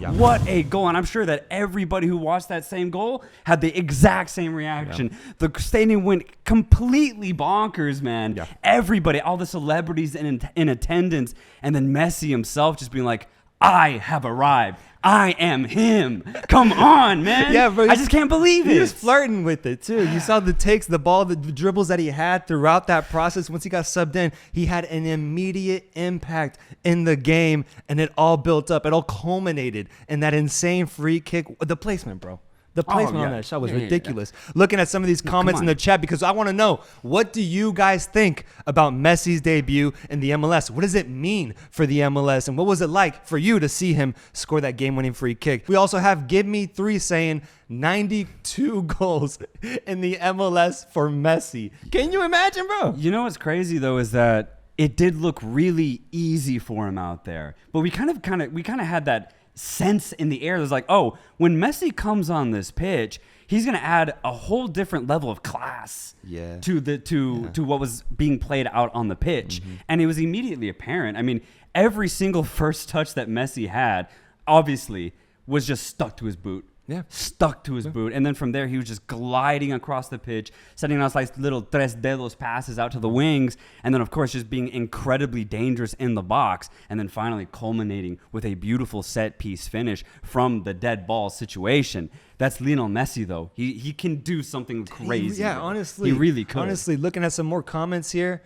Yeah. What a goal. And I'm sure that everybody who watched that same goal had the exact same reaction. Yeah. The stadium went completely bonkers, man. Yeah. Everybody, all the celebrities in attendance, and then Messi himself just being like, I have arrived. I am him. Come on, man. Yeah, bro. I just can't believe it. He was flirting with it, too. You saw the takes, the ball, the dribbles that he had throughout that process. Once he got subbed in, he had an immediate impact in the game, and it all built up. It all culminated in that insane free kick. The placement, bro. The placement on that shot was ridiculous. Looking at some of these comments in the chat, because I want to know, what do you guys think about Messi's debut in the MLS? What does it mean for the MLS? And what was it like for you to see him score that game-winning free kick? We also have Give Me 3 saying 92 goals in the MLS for Messi. Can you imagine, bro? You know what's crazy, though, is that it did look really easy for him out there. But we kind of had that sense in the air. There's like, oh, when Messi comes on this pitch, he's going to add a whole different level of class to what was being played out on the pitch. Mm-hmm. And it was immediately apparent. I mean, every single first touch that Messi had, obviously, was just stuck to his boot. Yeah. Stuck to his boot. And then from there, he was just gliding across the pitch, sending out like little tres dedos passes out to the wings. And then, of course, just being incredibly dangerous in the box. And then finally culminating with a beautiful set piece finish from the dead ball situation. That's Lionel Messi, though. He can do something crazy. Yeah, honestly. He really could. Honestly, looking at some more comments here.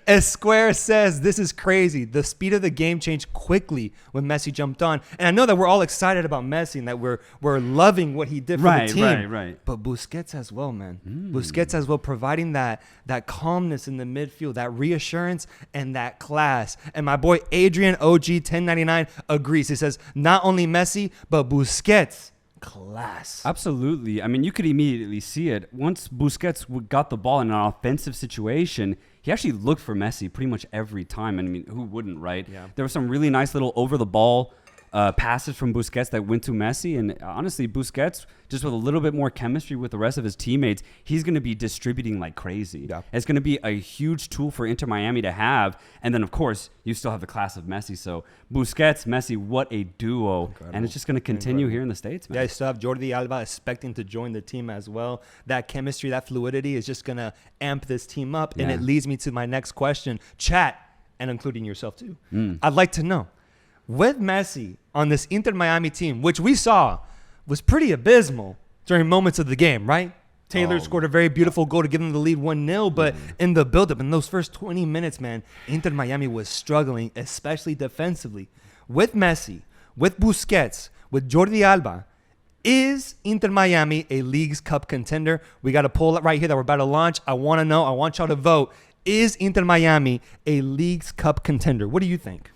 Esquire says, this is crazy. The speed of the game changed quickly when Messi jumped on. And I know that we're all excited about Messi and that we're loving what he did for the team. Right. But Busquets as well, man. Busquets as well, providing that calmness in the midfield, that reassurance and that class. And my boy Adrian OG 1099 agrees. He says, not only Messi, but Busquets. Class. Absolutely. I mean, you could immediately see it. Once Busquets got the ball in an offensive situation, he actually looked for Messi pretty much every time. I mean, who wouldn't, right? Yeah. There were some really nice little over-the-ball passes from Busquets that went to Messi. And honestly, Busquets, just with a little bit more chemistry with the rest of his teammates, he's going to be distributing like crazy. Yeah. It's going to be a huge tool for Inter Miami to have. And then, of course, you still have the class of Messi. So Busquets, Messi, what a duo. Incredible. And it's just going to continue here in the States, man. Yeah, you still have Jordi Alba expecting to join the team as well. That chemistry, that fluidity is just going to amp this team up. And it leads me to my next question. Chat, and including yourself too. I'd like to know, with Messi on this Inter Miami team, which we saw was pretty abysmal during moments of the game, right? Taylor scored a very beautiful goal to give them the lead 1-0, but in the build-up, in those first 20 minutes, man, Inter Miami was struggling, especially defensively. With Messi, with Busquets, with Jordi Alba, is Inter Miami a Leagues Cup contender? We got a poll right here that we're about to launch. I want to know. I want y'all to vote. Is Inter Miami a Leagues Cup contender? What do you think?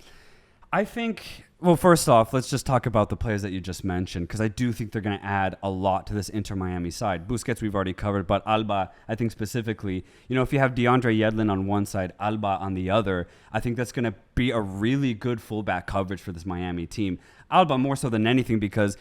I think, well, first off, let's just talk about the players that you just mentioned, because I do think they're going to add a lot to this Inter Miami side. Busquets, we've already covered, but Alba, I think specifically, you know, if you have DeAndre Yedlin on one side, Alba on the other, I think that's going to be a really good fullback coverage for this Miami team. Alba more so than anything because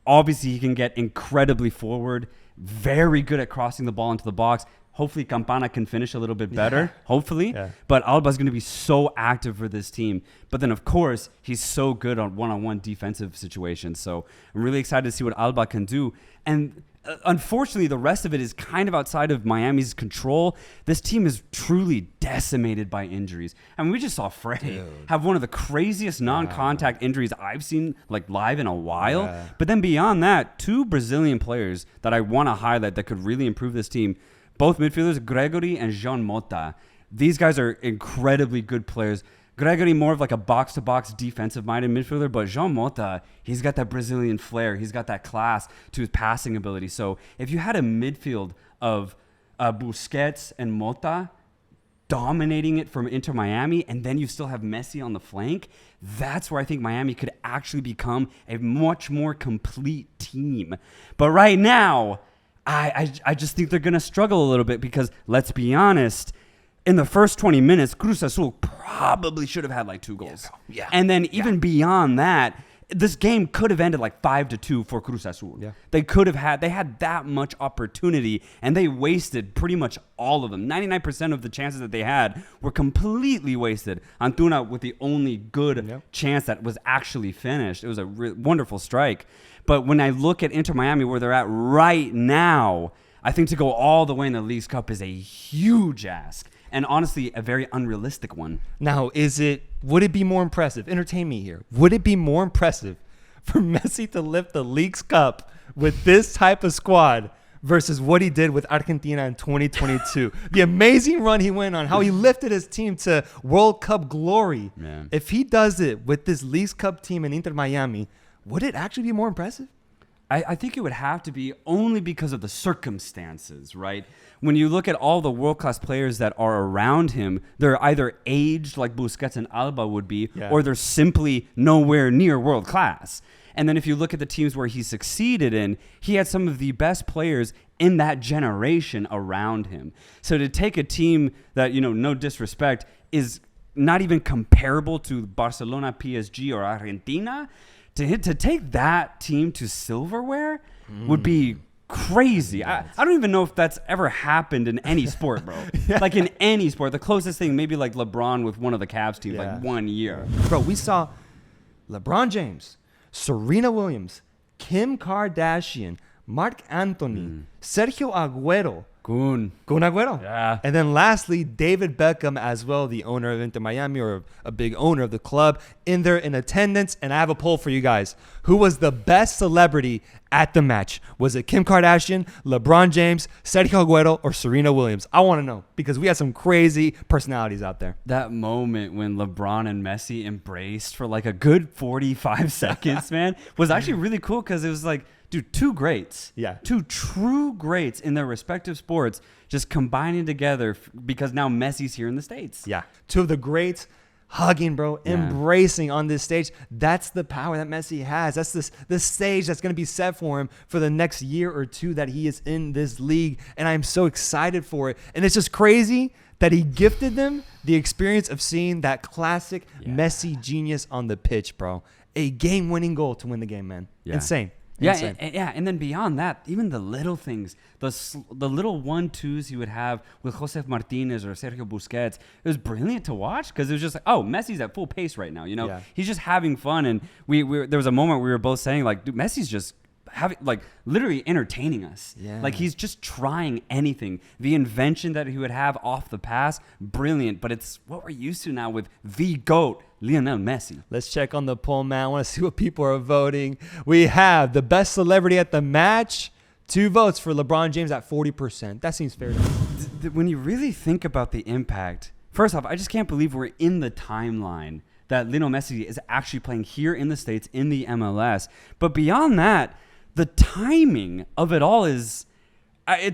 obviously he can get incredibly forward, very good at crossing the ball into the box. Hopefully Campana can finish a little bit better, hopefully. Yeah. But Alba's going to be so active for this team. But then, of course, he's so good on one-on-one defensive situations. So I'm really excited to see what Alba can do. And unfortunately, the rest of it is kind of outside of Miami's control. This team is truly decimated by injuries. I mean, we just saw Frey have one of the craziest non-contact injuries I've seen like live in a while. Yeah. But then beyond that, two Brazilian players that I want to highlight that could really improve this team. Both midfielders, Gregory and Jean Mota. These guys are incredibly good players. Gregory more of like a box-to-box defensive-minded midfielder, but Jean Mota, he's got that Brazilian flair. He's got that class to his passing ability. So if you had a midfield of Busquets and Mota dominating it from Inter Miami, and then you still have Messi on the flank, that's where I think Miami could actually become a much more complete team. But right now, I just think they're going to struggle a little bit because, let's be honest, in the first 20 minutes, Cruz Azul probably should have had like 2 goals. Yeah. And then even beyond that, this game could have ended like 5-2 for Cruz Azul. Yeah. They had that much opportunity, and they wasted pretty much all of them. 99% of the chances that they had were completely wasted. Antuna with the only good chance that was actually finished. It was a wonderful strike. But when I look at Inter Miami, where they're at right now, I think to go all the way in the Leagues Cup is a huge ask. And honestly, a very unrealistic one. Now, would it be more impressive? Entertain me here. Would it be more impressive for Messi to lift the Leagues Cup with this type of squad versus what he did with Argentina in 2022? The amazing run he went on, how he lifted his team to World Cup glory. Man. If he does it with this Leagues Cup team in Inter Miami, would it actually be more impressive? I think it would have to be only because of the circumstances, right? When you look at all the world-class players that are around him, they're either aged like Busquets and Alba would be, or they're simply nowhere near world-class. And then if you look at the teams where he succeeded in, he had some of the best players in that generation around him. So to take a team that, no disrespect, is not even comparable to Barcelona, PSG, or Argentina, to take that team to silverware would be crazy. I don't even know if that's ever happened in any sport, bro. Like in any sport. The closest thing, maybe like LeBron with one of the Cavs teams, like 1 year. Bro, we saw LeBron James, Serena Williams, Kim Kardashian, Marc Anthony, Sergio Agüero. Kun Agüero. Yeah. And then lastly, David Beckham as well, the owner of Inter Miami, or a big owner of the club, in there in attendance. And I have a poll for you guys. Who was the best celebrity at the match? Was it Kim Kardashian, LeBron James, Sergio Agüero, or Serena Williams? I want to know, because we had some crazy personalities out there. That moment when LeBron and Messi embraced for like a good 45 seconds, man, was actually really cool, because it was like, dude, two greats. Yeah. Two true greats in their respective sports just combining together because now Messi's here in the States. Yeah. Two of the greats hugging, bro, embracing on this stage. That's the power that Messi has. That's the stage that's going to be set for him for the next year or two that he is in this league. And I'm so excited for it. And it's just crazy that he gifted them the experience of seeing that classic Messi genius on the pitch, bro. A game-winning goal to win the game, man. Yeah. Insane. Yeah, and then beyond that, even the little things, the little 1-2s he would have with Josef Martinez or Sergio Busquets, it was brilliant to watch, because it was just like, oh, Messi's at full pace right now, He's just having fun, and there was a moment we were both saying, like, dude, Messi's just having, like, literally entertaining us. Yeah. Like, he's just trying anything. The invention that he would have off the pass, brilliant, but it's what we're used to now with the GOAT, Lionel Messi. Let's check on the poll, man. I want to see what people are voting. We have the best celebrity at the match. 2 votes for LeBron James at 40%. That seems fair to me. When you really think about the impact, first off, I just can't believe we're in the timeline that Lionel Messi is actually playing here in the States in the MLS. But beyond that, the timing of it all it's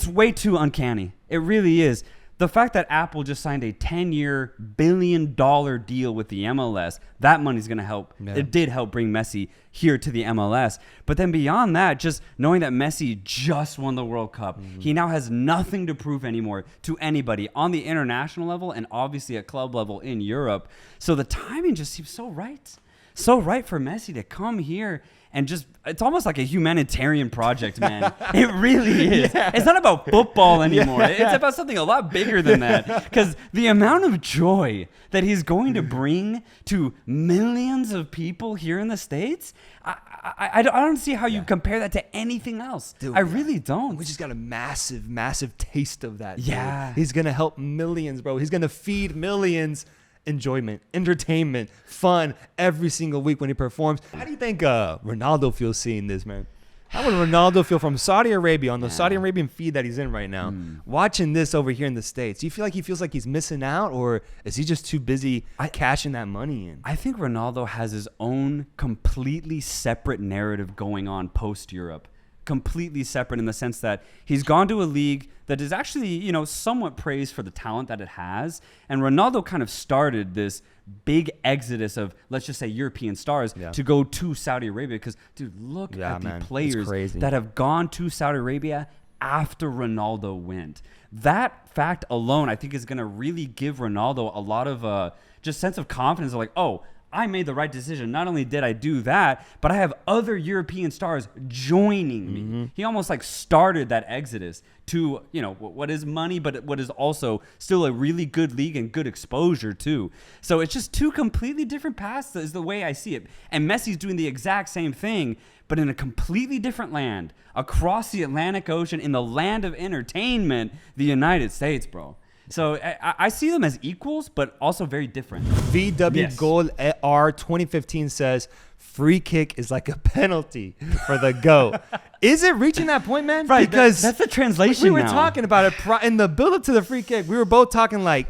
way too uncanny. It really is. The fact that Apple just signed a 10-year billion-dollar deal with the MLS, that money's going to help. Yeah. It did help bring Messi here to the MLS. But then beyond that, just knowing that Messi just won the World Cup, he now has nothing to prove anymore to anybody on the international level and obviously at club level in Europe. So the timing just seems so right. So right for Messi to come here and just, it's almost like a humanitarian project, man. It really is. Yeah. It's not about football anymore. It's about something a lot bigger than that. Because the amount of joy that he's going to bring to millions of people here in the States, I don't see how you compare that to anything else. Dude, I really don't. We just got a massive, massive taste of that. Yeah. Dude. He's going to help millions, bro. He's going to feed millions enjoyment, entertainment, fun every single week when he performs. How do you think Ronaldo feels seeing this, man? How would Ronaldo feel from Saudi Arabia on the Saudi Arabian feed that he's in right now, watching this over here in the States? Do you feel like he feels like he's missing out, or is he just too busy cashing that money in? I think Ronaldo has his own completely separate narrative going on post-Europe. Completely separate in the sense that he's gone to a league that is actually, somewhat praised for the talent that it has. And Ronaldo kind of started this big exodus of, let's just say, European stars to go to Saudi Arabia. Because, dude, look at the players that have gone to Saudi Arabia after Ronaldo went. That fact alone, I think, is going to really give Ronaldo a lot of just sense of confidence of like, oh, I made the right decision. Not only did I do that, but I have other European stars joining me. He almost like started that exodus to, you know, what is money, but what is also still a really good league and good exposure too. So it's just two completely different paths is the way I see it. And Messi's doing the exact same thing, but in a completely different land, across the Atlantic Ocean, in the land of entertainment, the United States, bro. So I see them as equals, but also very different. VW Goal R 2015 says, free kick is like a penalty for the GOAT. Is it reaching that point, man? Right, because that's the translation we were now. talking about it in the build-up to the free kick. We were both talking like,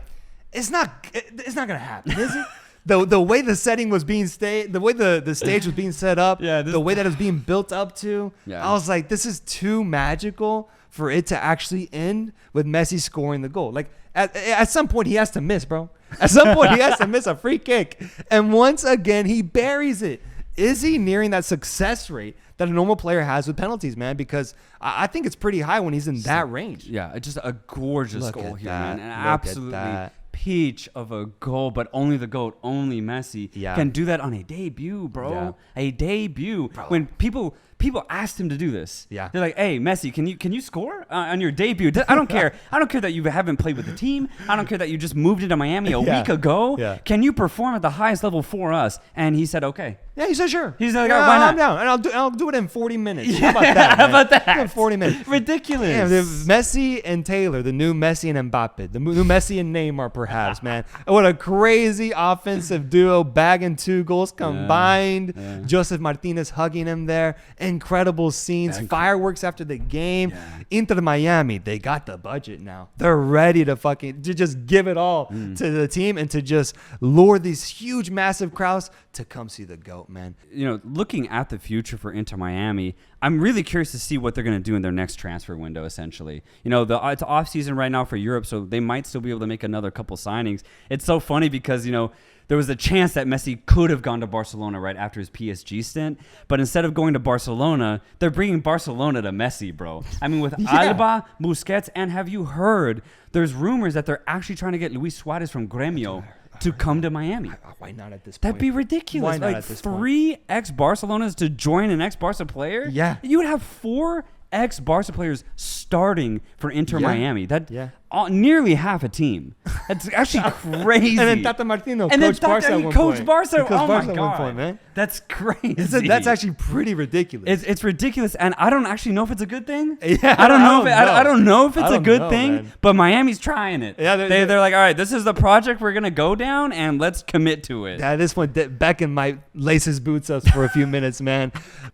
it's not going to happen, is it? The way the setting was being the way the stage was being set up, the way that it was being built up to, I was like, this is too magical for it to actually end with Messi scoring the goal. Like at some point he has to miss, bro. At some point he has to miss a free kick, and once again he buries it. Is he nearing that success rate that a normal player has with penalties, man? Because I think it's pretty high when he's in that range. Yeah, it's just a gorgeous goal here, man. An Look absolutely peach of a goal, but only the GOAT, only Messi can do that on a debut, bro. Yeah. A debut. Bro. When people asked him to do this. Yeah. They're like, hey, Messi, can you score on your debut? I don't care. I don't care that you haven't played with the team. I don't care that you just moved into Miami a week ago. Yeah. Can you perform at the highest level for us? And he said, okay. Yeah, he said sure. He's like, why not? I'm down, and I'll do it in 40 minutes. How about that? How about that? In 40 minutes. Ridiculous. Yeah, Messi and Taylor, the new Messi and Mbappe, the new Messi and Neymar, perhaps, man. What a crazy offensive duo, bagging 2 goals combined. Yeah. Joseph Martinez hugging him there. Incredible scenes, fireworks after the game. Yeah. Inter Miami, they got the budget now. They're ready to just give it all to the team and to just lure these huge, massive crowds to come see the GOAT, man. You know, looking at the future for Inter Miami, I'm really curious to see what they're going to do in their next transfer window, essentially. You know, it's off season right now for Europe, so they might still be able to make another couple signings. It's so funny because, you know, there was a chance that Messi could have gone to Barcelona right after his PSG stint, but instead of going to Barcelona, they're bringing Barcelona to Messi, bro. I mean, with Alba, Busquets, and have you heard, there's rumors that they're actually trying to get Luis Suarez from Gremio to come to Miami. Why not at this point? That'd be ridiculous. Why not like at this 3 ex-Barcelonas to join an ex-Barca player? Yeah. You would have 4 ex-Barca players starting for Inter Miami. That nearly half a team. That's actually crazy. And then Tata Martino and coached then Barca at one coached point. Barca. He coached Oh Barca my at god, one point, man. That's crazy. That's actually pretty ridiculous. It's ridiculous, and I don't actually know if it's a good thing. Yeah, I don't know if it's a good thing, man. but Miami's trying it. Yeah, they're like, all right, this is the project we're gonna go down, and let's commit to it. At this point, Beckham might lace his boots up for a few minutes, man.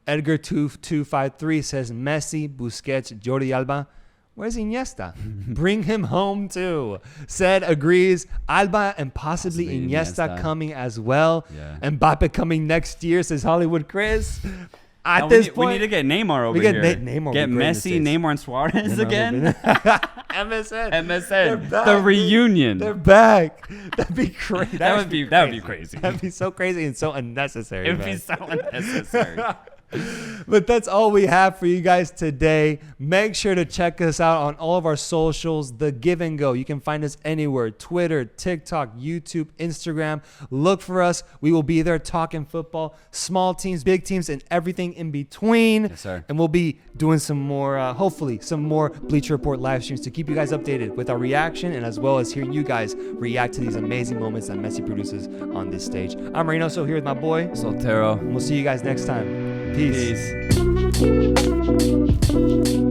Edgar 2253 says Messi, Busquets, Jordi Alba. Where's Iniesta? Bring him home too. Said agrees. Alba and possibly Iniesta coming as well. Yeah. Mbappe coming next year, says Hollywood Chris. At Now, this we point, need to get Neymar over we get here. Neymar Get would be great in the Messi, States. Neymar, and Suarez again. MSN. MSN. back, The dude. reunion. They're back. That'd be crazy. That would be crazy. That'd be so crazy and so unnecessary. It'd man. be so unnecessary. But that's all we have for you guys today. Make sure to check us out on all of our socials, The Give and Go. You can find us anywhere: Twitter, TikTok, YouTube, Instagram. Look for us. We will be there talking football, small teams, big teams, and everything in between. Yes, sir. And we'll be doing some more, hopefully, some more Bleacher Report live streams to keep you guys updated with our reaction and as well as hearing you guys react to these amazing moments that Messi produces on this stage. I'm Reynoso here with my boy. Soltero. And we'll see you guys next time. Peace. Peace.